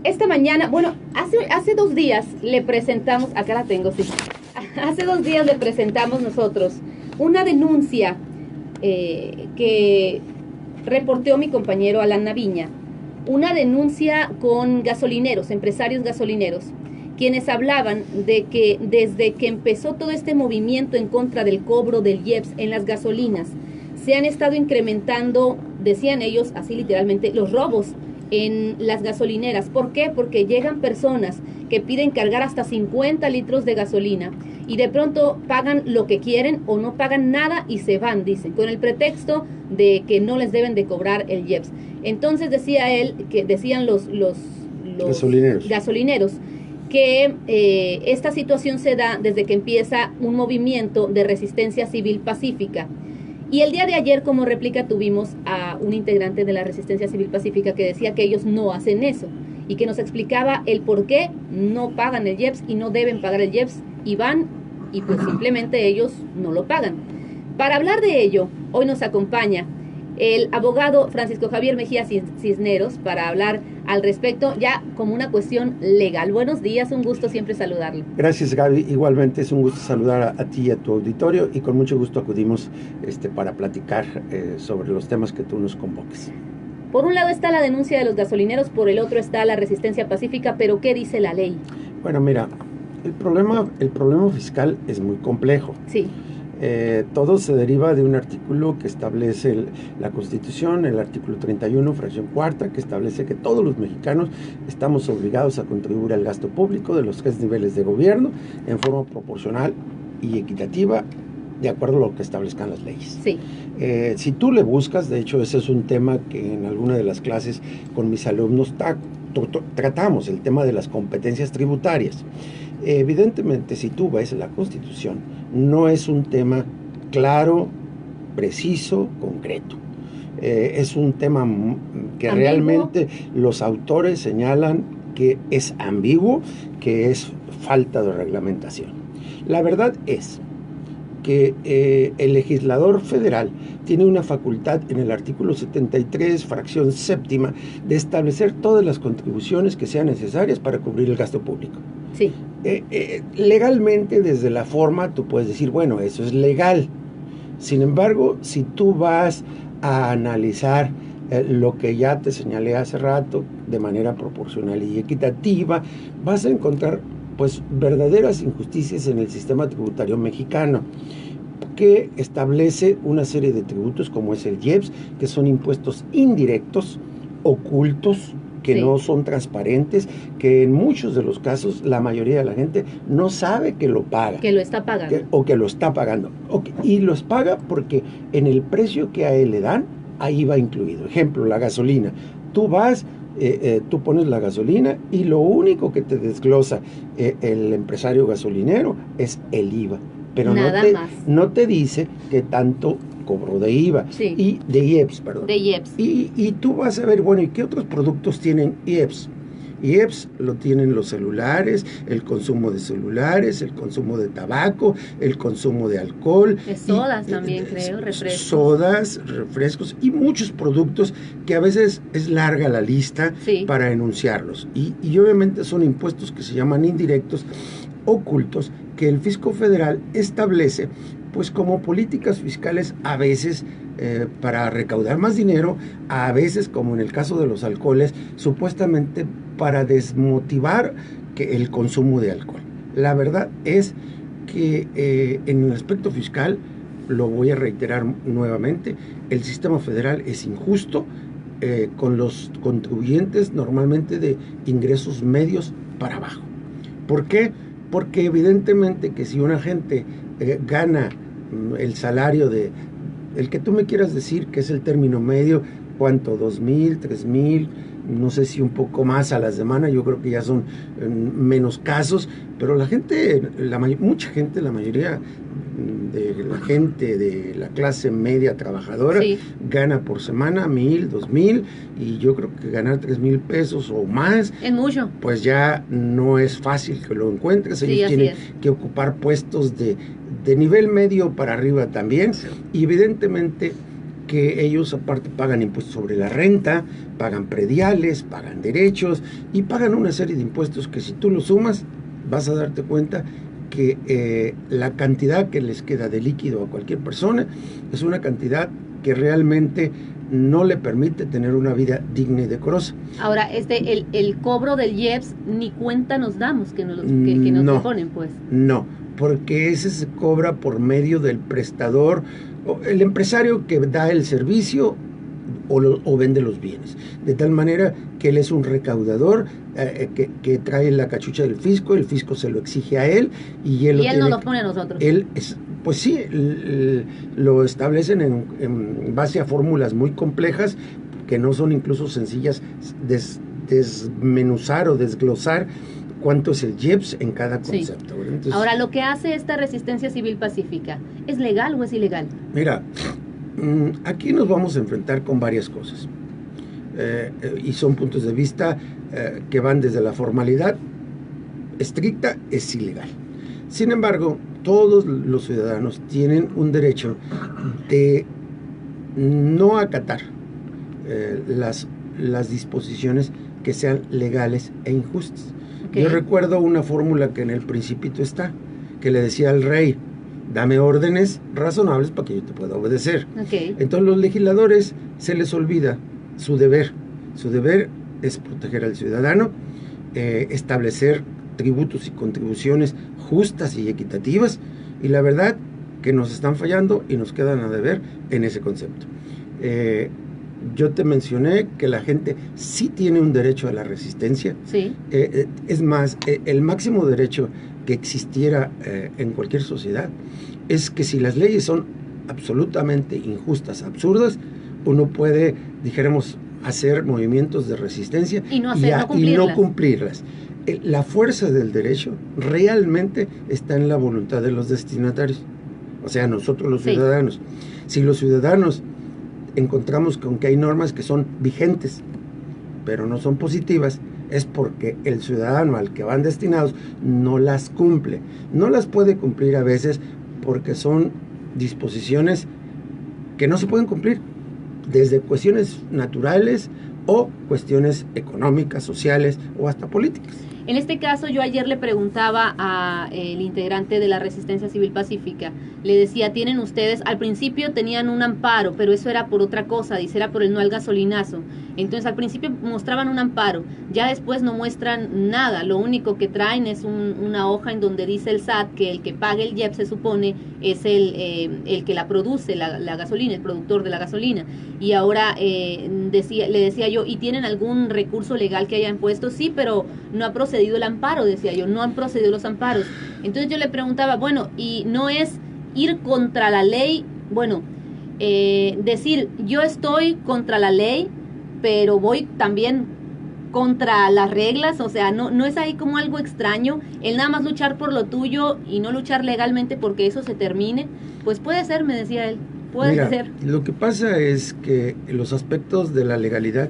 Esta mañana, bueno, hace 2 días le presentamos, acá la tengo, sí. Hace 2 días le presentamos nosotros una denuncia que reporteó mi compañero Alan Naviña, una denuncia con gasolineros, empresarios gasolineros, quienes hablaban de que desde que empezó todo este movimiento en contra del cobro del IEPS en las gasolinas, se han estado incrementando, decían ellos, así literalmente, los robos en las gasolineras. ¿Por qué? Porque llegan personas que piden cargar hasta 50 litros de gasolina y de pronto pagan lo que quieren o no pagan nada y se van, dicen, con el pretexto de que no les deben de cobrar el IEPS. Entonces decía él, que decían los gasolineros que esta situación se da desde que empieza un movimiento de resistencia civil pacífica. Y el día de ayer, como réplica, tuvimos a un integrante de la Resistencia Civil Pacífica que decía que ellos no hacen eso y que nos explicaba el por qué no pagan el IEPS y no deben pagar el IEPS y van y pues simplemente ellos no lo pagan. Para hablar de ello, hoy nos acompaña el abogado Francisco Javier Mejía Cisneros para hablar al respecto ya como una cuestión legal. Buenos días, un gusto siempre saludarlo. Gracias, Gaby, igualmente es un gusto saludar a ti y a tu auditorio y con mucho gusto acudimos para platicar sobre los temas que tú nos convoques. Por un lado está la denuncia de los gasolineros, por el otro está la resistencia pacífica, pero ¿qué dice la ley? Bueno, mira, el problema fiscal es muy complejo. Sí. Todo se deriva de un artículo que establece la Constitución, el artículo 31, fracción cuarta, que establece que todos los mexicanos estamos obligados a contribuir al gasto público de los 3 niveles de gobierno en forma proporcional y equitativa, de acuerdo a lo que establezcan las leyes. Sí. Si tú le buscas, de hecho ese es un tema que en alguna de las clases con mis alumnos tratamos, el tema de las competencias tributarias. Evidentemente, si tú ves la Constitución, no es un tema claro, preciso, concreto. Es un tema que ¿ambiguo? Realmente los autores señalan que es ambiguo, que es falta de reglamentación. La verdad es que el legislador federal tiene una facultad en el artículo 73, fracción séptima, de establecer todas las contribuciones que sean necesarias para cubrir el gasto público. Sí. Legalmente, desde la forma, tú puedes decir, bueno, eso es legal. Sin embargo, si tú vas a analizar lo que ya te señalé hace rato, de manera proporcional y equitativa, vas a encontrar pues verdaderas injusticias en el sistema tributario mexicano, que establece una serie de tributos como es el IEPS, que son impuestos indirectos, ocultos, que sí, no son transparentes, que en muchos de los casos la mayoría de la gente no sabe que lo paga. Que lo está pagando. Que lo está pagando. Y los paga porque en el precio que a él le dan, ahí va incluido. Ejemplo, la gasolina. Tú vas, tú pones la gasolina y lo único que te desglosa el empresario gasolinero es el IVA. Pero no te dice que tanto cobró de IVA, sí, y de IEPS, perdón. De IEPS. Y tú vas a ver, bueno, ¿y qué otros productos tienen IEPS? IEPS lo tienen los celulares, el consumo de celulares, el consumo de tabaco, el consumo de alcohol. De sodas también, creo, refrescos. Sodas, refrescos y muchos productos que a veces es larga la lista, sí, para enunciarlos. Y obviamente son impuestos que se llaman indirectos, ocultos, que el fisco federal establece pues como políticas fiscales a veces para recaudar más dinero, a veces, como en el caso de los alcoholes, supuestamente para desmotivar el consumo de alcohol. La verdad es que en el aspecto fiscal, lo voy a reiterar nuevamente, el sistema federal es injusto con los contribuyentes normalmente de ingresos medios para abajo. ¿Por qué? Porque evidentemente que si una gente gana el salario de, el que tú me quieras decir que es el término medio, ¿cuánto? 2,000, 3,000, no sé si un poco más a la semana, yo creo que ya son menos casos, pero la gente, mucha gente, la mayoría de la gente de la clase media trabajadora, sí, gana por semana 1,000, 2,000, y yo creo que ganar 3,000 pesos o más es mucho, pues ya no es fácil que lo encuentres. Ellos tienen que ocupar puestos de nivel medio para arriba también, sí, y evidentemente que ellos aparte pagan impuestos sobre la renta, pagan prediales, pagan derechos y pagan una serie de impuestos que si tú los sumas vas a darte cuenta que la cantidad que les queda de líquido a cualquier persona es una cantidad que realmente no le permite tener una vida digna y decorosa. Ahora, el cobro del IEPS ni cuenta nos damos que nos lo ponen, pues. No, porque ese se cobra por medio del prestador, el empresario que da el servicio o vende los bienes, de tal manera que él es un recaudador que trae la cachucha del fisco, el fisco se lo exige a él y él no lo pone a nosotros. Pues sí, lo establecen en base a fórmulas muy complejas que no son incluso sencillas desmenuzar o desglosar cuánto es el IEPS en cada concepto. Sí. Entonces, ahora, lo que hace esta resistencia civil pacífica, ¿es legal o es ilegal? Mira, aquí nos vamos a enfrentar con varias cosas y son puntos de vista que van desde la formalidad estricta, es ilegal. Sin embargo, todos los ciudadanos tienen un derecho de no acatar las disposiciones que sean legales e injustas. Okay. Yo recuerdo una fórmula que en el Principito está, que le decía al rey: dame órdenes razonables para que yo te pueda obedecer. Okay. Entonces los legisladores se les olvida su deber. Su deber es proteger al ciudadano, establecer tributos y contribuciones justas y equitativas, y la verdad que nos están fallando y nos quedan a deber en ese concepto. Yo te mencioné que la gente sí tiene un derecho a la resistencia. Sí. Es más, el máximo derecho que existiera en cualquier sociedad es que si las leyes son absolutamente injustas, absurdas, uno puede, dijéramos, hacer movimientos de resistencia y no cumplirlas. La fuerza del derecho realmente está en la voluntad de los destinatarios, o sea, nosotros los ciudadanos. Si los ciudadanos encontramos con que hay normas que son vigentes, pero no son positivas, es porque el ciudadano al que van destinados no las cumple. No las puede cumplir a veces porque son disposiciones que no se pueden cumplir, desde cuestiones naturales o cuestiones económicas, sociales o hasta políticas. En este caso, yo ayer le preguntaba al integrante de la Resistencia Civil Pacífica, le decía, tienen ustedes, al principio tenían un amparo, pero eso era por otra cosa, dice, era por el no al gasolinazo. Entonces, al principio mostraban un amparo, ya después no muestran nada, lo único que traen es una hoja en donde dice el SAT que el que pague el IEPS se supone es el que la produce, la gasolina, el productor de la gasolina. Y ahora le decía yo, ¿y tienen algún recurso legal que hayan puesto? Sí, pero no ha procedido el amparo, decía yo, no han procedido los amparos. Entonces yo le preguntaba, bueno, ¿y no es ir contra la ley? Bueno, decir, yo estoy contra la ley, pero voy también contra las reglas, o sea, no es ahí como algo extraño, el nada más luchar por lo tuyo y no luchar legalmente porque eso se termine. Pues puede ser, me decía él, puede ser. Lo que pasa es que los aspectos de la legalidad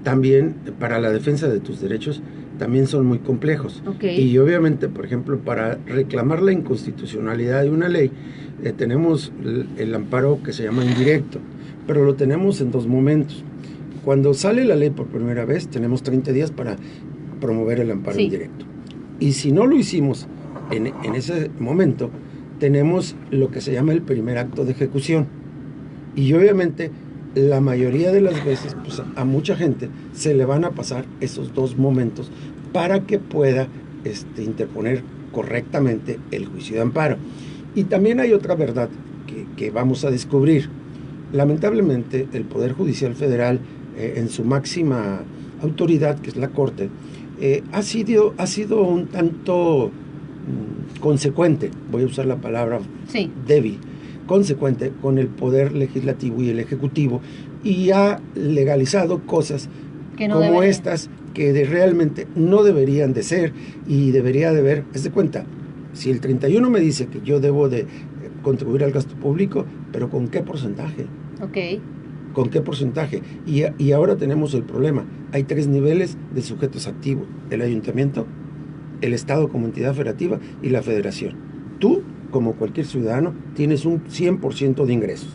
también, para la defensa de tus derechos, también son muy complejos. Okay. Y obviamente, por ejemplo, para reclamar la inconstitucionalidad de una ley, tenemos el amparo que se llama indirecto, pero lo tenemos en dos momentos. Cuando sale la ley por primera vez, tenemos 30 días para promover el amparo indirecto. Y si no lo hicimos en ese momento, tenemos lo que se llama el primer acto de ejecución. Y obviamente, la mayoría de las veces, pues, a mucha gente se le van a pasar esos dos momentos para que pueda interponer correctamente el juicio de amparo. Y también hay otra verdad que vamos a descubrir. Lamentablemente, el Poder Judicial Federal, en su máxima autoridad, que es la Corte, ha sido un tanto consecuente, voy a usar la palabra débil, consecuente con el poder legislativo y el ejecutivo, y ha legalizado cosas como estas que realmente no deberían de ser, y debería de haber, haz de cuenta, si el 31 me dice que yo debo de contribuir al gasto público, pero ¿con qué porcentaje? Okay. ¿Con qué porcentaje? Y ahora tenemos el problema. Hay 3 niveles de sujetos activos: el ayuntamiento, el Estado como entidad federativa y la federación. Tú, como cualquier ciudadano, tienes un 100% de ingresos.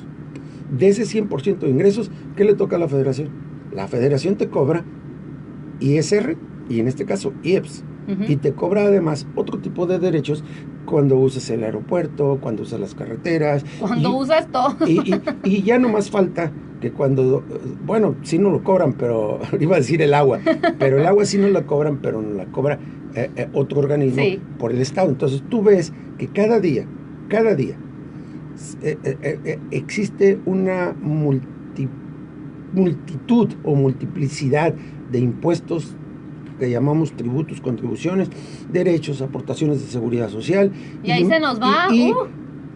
De ese 100% de ingresos, ¿qué le toca a la federación? La federación te cobra ISR y en este caso IEPS. Y te cobra además otro tipo de derechos cuando usas el aeropuerto, cuando usas las carreteras. Cuando usas todo. Y ya no más falta que cuando, bueno, sí no lo cobran, pero iba a decir el agua, pero el agua sí no la cobran, pero no la cobra otro organismo por el Estado. Entonces tú ves que cada día existe una multitud o multiplicidad de impuestos que llamamos tributos, contribuciones, derechos, aportaciones de seguridad social. Y ahí se nos va.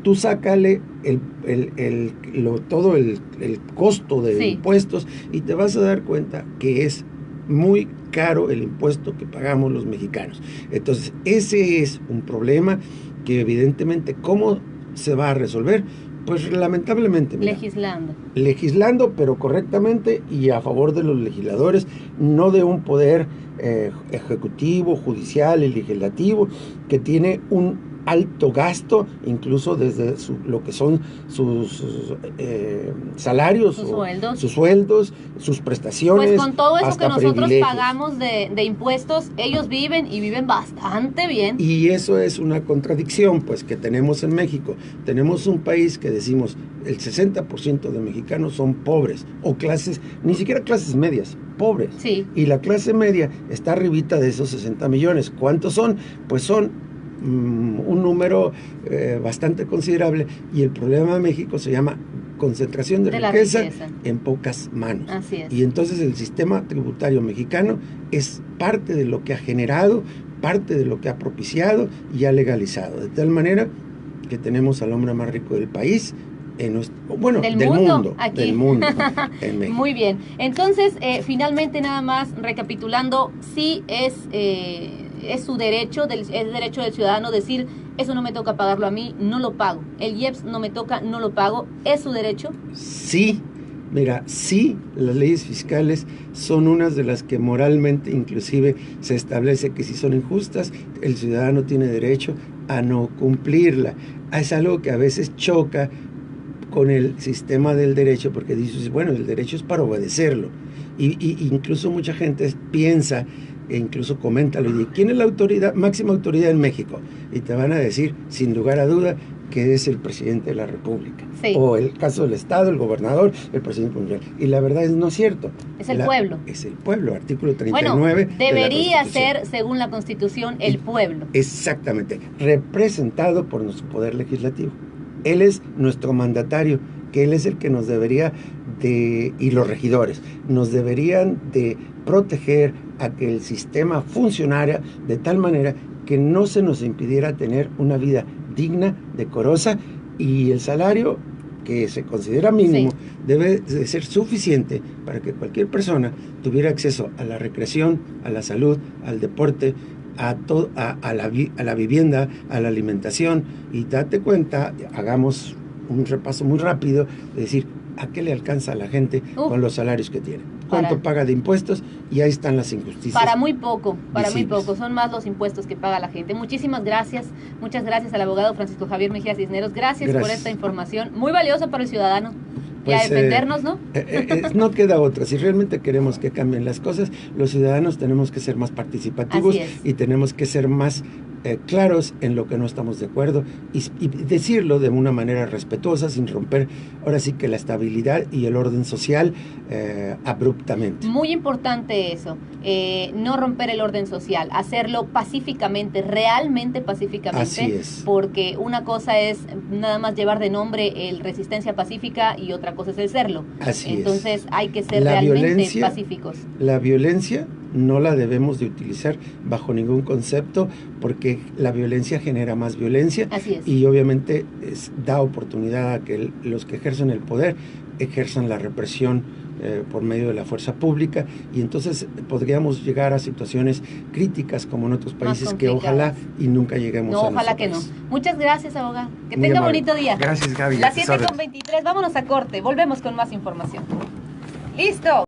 Tú sácale todo el costo de impuestos y te vas a dar cuenta que es muy caro el impuesto que pagamos los mexicanos. Entonces, ese es un problema que evidentemente, ¿cómo se va a resolver? Pues lamentablemente. Mira, legislando, pero correctamente y a favor de los legisladores, no de un poder ejecutivo, judicial y legislativo que tiene un alto gasto, incluso desde lo que son sus salarios, sus sueldos, sus prestaciones. Pues con todo eso que nosotros pagamos de impuestos, ellos viven y viven bastante bien. Y eso es una contradicción, pues, que tenemos en México. Tenemos un país que decimos el 60% de mexicanos son pobres, o clases, ni siquiera clases medias, pobres. Sí. Y la clase media está arribita de esos 60 millones. ¿Cuántos son? Pues son un número bastante considerable, y el problema de México se llama concentración de riqueza en pocas manos. Así es. Y entonces el sistema tributario mexicano es parte de lo que ha generado, parte de lo que ha propiciado y ha legalizado, de tal manera que tenemos al hombre más rico del país, del mundo en México. Muy bien, entonces finalmente, nada más recapitulando, sí es su derecho, es derecho del ciudadano decir: eso no me toca pagarlo a mí, no lo pago. El IEPS no me toca, no lo pago. ¿Es su derecho? Sí, mira, sí, las leyes fiscales son unas de las que moralmente inclusive se establece que si son injustas, el ciudadano tiene derecho a no cumplirla. Es algo que a veces choca con el sistema del derecho, porque dices, bueno, el derecho es para obedecerlo. Y incluso mucha gente piensa, e incluso coméntalo, y dice: ¿quién es la máxima autoridad en México? Y te van a decir, sin lugar a duda, que es el presidente de la República. Sí. O el caso del Estado, el gobernador, el presidente mundial. Y la verdad no es cierto. Es el pueblo. Es el pueblo, artículo 39. Bueno, debería ser, según la Constitución, el pueblo. Exactamente, representado por nuestro poder legislativo. Él es nuestro mandatario, que él es el que nos debería y los regidores, nos deberían de proteger a que el sistema funcionara de tal manera que no se nos impidiera tener una vida digna, decorosa, y el salario que se considera mínimo debe de ser suficiente para que cualquier persona tuviera acceso a la recreación, a la salud, al deporte, a la vivienda, a la alimentación. Y date cuenta, hagamos un repaso muy rápido, de decir, ¿a qué le alcanza a la gente con los salarios que tiene? ¿Cuánto paga de impuestos? Y ahí están las injusticias. Para muy poco, son más los impuestos que paga la gente. Muchísimas gracias, muchas gracias al abogado Francisco Javier Mejía Cisneros. Gracias por esta información, muy valiosa para el ciudadano. Pues, y a defendernos, ¿no? No queda otra. Si realmente queremos que cambien las cosas, los ciudadanos tenemos que ser más participativos y tenemos que ser más claros en lo que no estamos de acuerdo y decirlo de una manera respetuosa, sin romper ahora sí que la estabilidad y el orden social abruptamente. Muy importante eso, no romper el orden social, hacerlo pacíficamente, realmente pacíficamente. Así es. Porque una cosa es nada más llevar de nombre el Resistencia Pacífica y otra cosa es el serlo. Así Entonces es. Hay que ser realmente pacíficos. La violencia no la debemos de utilizar bajo ningún concepto, porque la violencia genera más violencia. Así es. Y obviamente da oportunidad a que los que ejercen el poder ejerzan la represión por medio de la fuerza pública, y entonces podríamos llegar a situaciones críticas como en otros países que ojalá y nunca lleguemos a ojalá que país. no. Muchas gracias, abogado. Que tenga bonito día. Gracias, Gaby. Las 7:23, vámonos a corte. Volvemos con más información. ¡Listo!